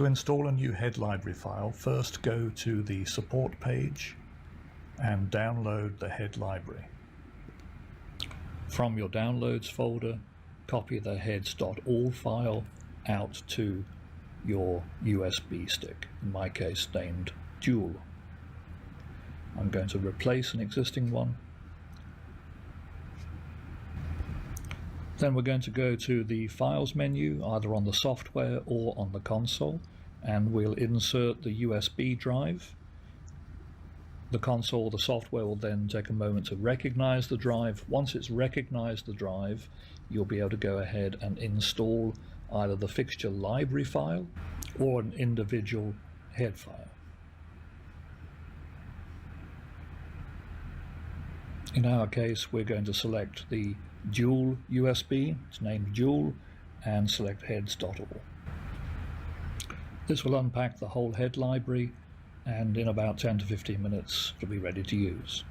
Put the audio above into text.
To install a new head library file, first go to the support page and download the head library. From your downloads folder, copy the heads.all file out to your USB stick, in my case named Dual. I'm going to replace an existing one. Then we're going to go to the Files menu, either on the software or on the console, and we'll insert the USB drive. The console, the software, will then take a moment to recognize the drive. Once it's recognized the drive, you'll be able to go ahead and install either the fixture library file or an individual head file. In our case, we're going to select the Dual USB, it's named Dual, and select heads.all. This will unpack the whole head library, and in about 10 to 15 minutes it'll be ready to use.